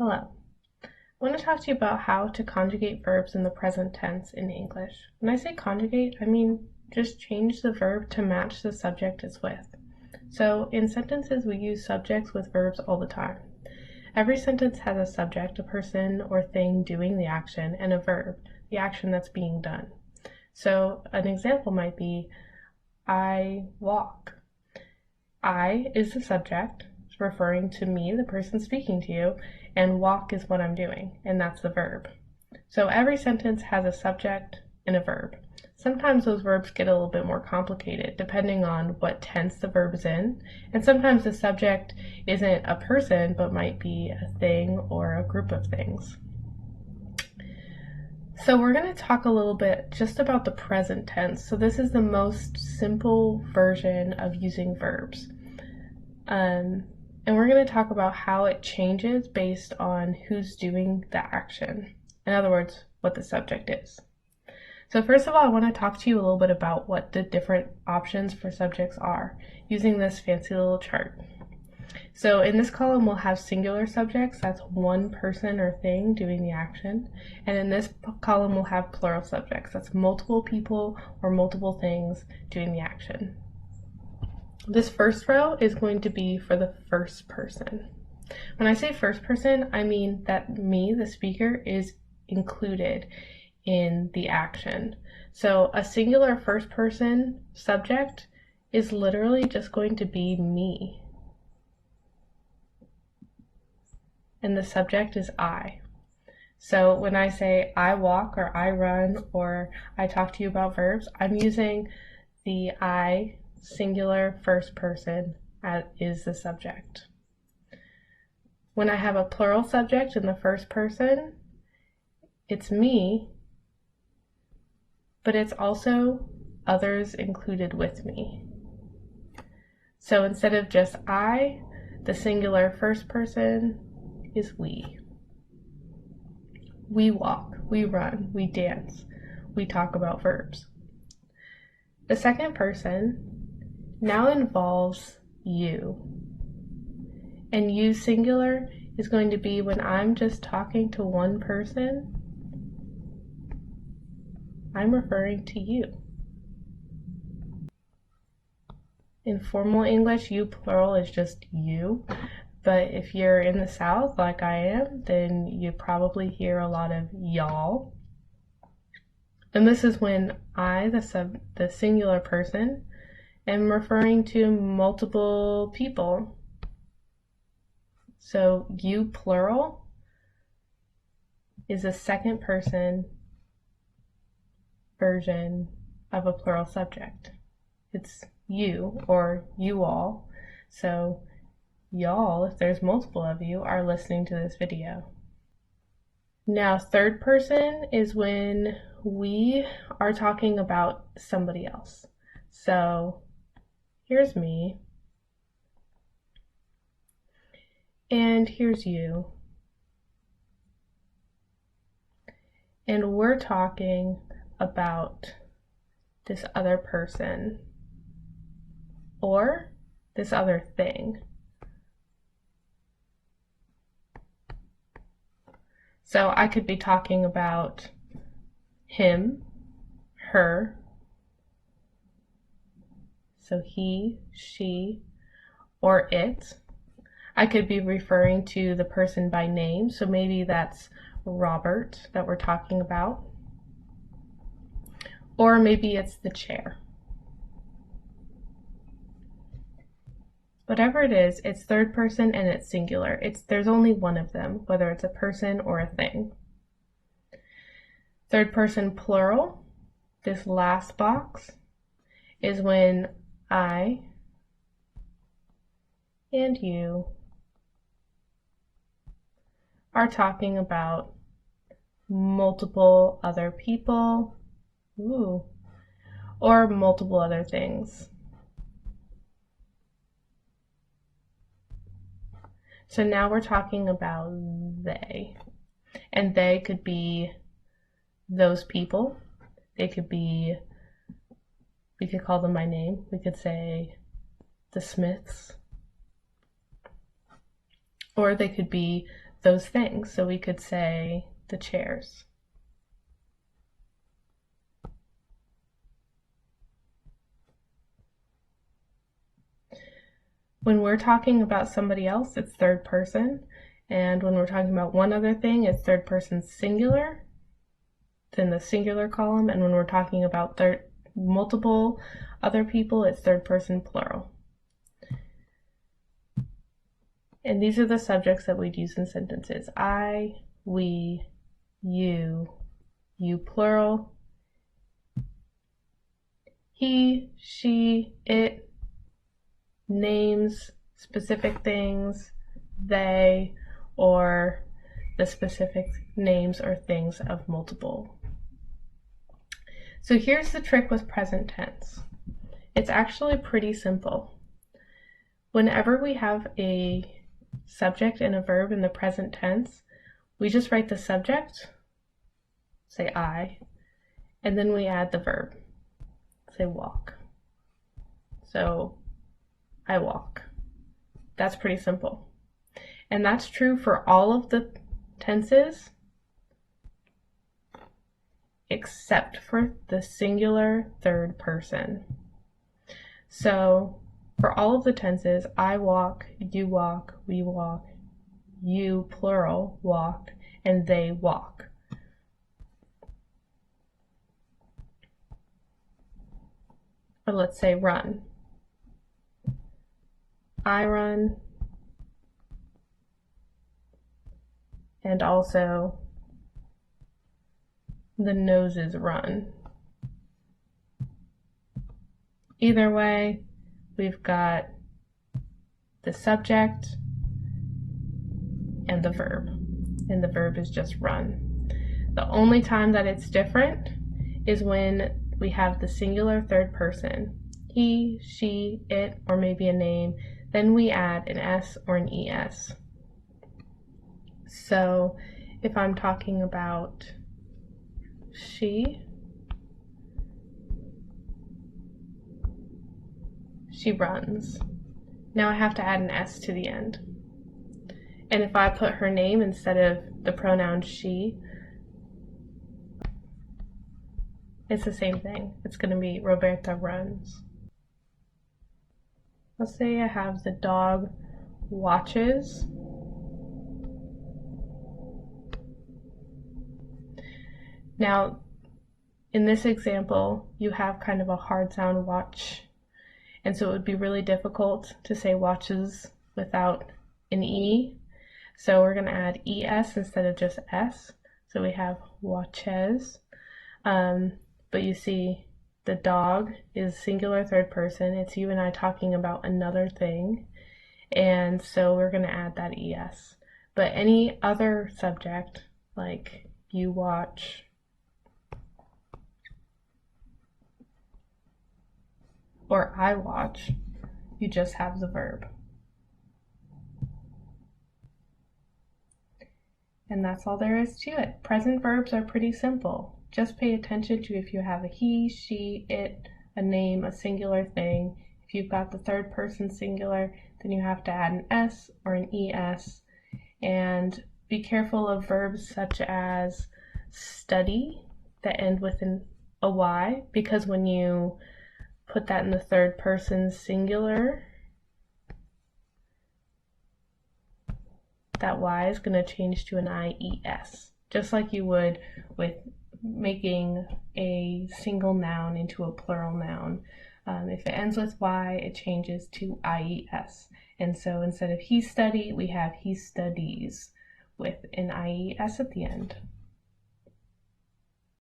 Hello. I want to talk to you about how to conjugate verbs in the present tense in English. When I say conjugate, I mean just change the verb to match the subject it's with. So in sentences, we use subjects with verbs all the time. Every sentence has a subject, a person or thing doing the action, and a verb, the action that's being done. So an example might be, I walk. I is the subject, referring to me, the person speaking to you, and walk is what I'm doing, and that's the verb. So every sentence has a subject and a verb. Sometimes those verbs get a little bit more complicated depending on what tense the verb is in, and sometimes the subject isn't a person but might be a thing or a group of things. So we're going to talk a little bit just about the present tense. So this is the most simple version of using verbs. And we're going to talk about how it changes based on who's doing the action. In other words, what the subject is. So first of all, I want to talk to you a little bit about what the different options for subjects are using this fancy little chart. So in this column, we'll have singular subjects, that's one person or thing doing the action. And in this column, we'll have plural subjects, that's multiple people or multiple things doing the action. This first row is going to be for the first person. When I say first person, I mean that me, the speaker, is included in the action. So a singular first person subject is literally just going to be me. And the subject is I. So when I say I walk or I run or I talk to you about verbs, I'm using the I singular first person is the subject. When I have a plural subject in the first person, it's me, but it's also others included with me. So instead of just I, the singular first person is we. We walk, we run, we dance, we talk about verbs. The second person now involves you. And you singular is going to be when I'm just talking to one person, I'm referring to you. In formal English, you plural is just you. But if you're in the South, like I am, then you probably hear a lot of y'all. And this is when I, the singular person, am referring to multiple people. So you plural is a second person version of a plural subject. It's you or you all. So y'all, if there's multiple of you, are listening to this video. Now, third person is when we are talking about somebody else. So here's me, and here's you. And we're talking about this other person or this other thing. So I could be talking about him, her, so he, she, or it. I could be referring to the person by name, so maybe that's Robert that we're talking about. Or maybe it's the chair. Whatever it is, it's third person and it's singular. There's only one of them, whether it's a person or a thing. Third person plural, this last box, is when I and you are talking about multiple other people, or multiple other things. So now we're talking about they, and they could be those people. They could be, we could call them by name. We could say the Smiths, or they could be those things. So we could say the chairs. When we're talking about somebody else, it's third person. And when we're talking about one other thing, it's third person singular, then the singular column. And when we're talking about multiple other people, it's third person plural. And these are the subjects that we'd use in sentences. I, we, you plural, he, she, it, names, specific things, they, or the specific names or things of multiple. So here's the trick with present tense. It's actually pretty simple. Whenever we have a subject and a verb in the present tense, we just write the subject, say I, and then we add the verb, say walk. So I walk. That's pretty simple. And that's true for all of the tenses except for the singular third person. So for all of the tenses, I walk, we walk, you plural walk, and they walk. Or let's say run. I run, and also the noses run. Either way, we've got the subject and the verb is just run. The only time that it's different is when we have the singular third person, he, she, it, or maybe a name. Then we add an S or an ES. So if I'm talking about she runs. Now I have to add an S to the end. And if I put her name instead of the pronoun she, it's the same thing. It's going to be Roberta runs. Let's say I have the dog watches. Now, in this example, you have kind of a hard sound watch, and so it would be really difficult to say watches without an E. So we're going to add ES instead of just S. So we have watches. But you see, the dog is singular third person. It's you and I talking about another thing. And so we're going to add that ES. But any other subject, like you watch, or I watch, you just have the verb. And that's all there is to it. Present verbs are pretty simple. Just pay attention to if you have a he, she, it, a name, a singular thing. If you've got the third person singular, then you have to add an S or an ES. And be careful of verbs such as study that end with a Y, because when you put that in the third person singular, that Y is going to change to an IES, just like you would with making a single noun into a plural noun. If it ends with Y, it changes to IES. And so instead of he study, we have he studies with an IES at the end.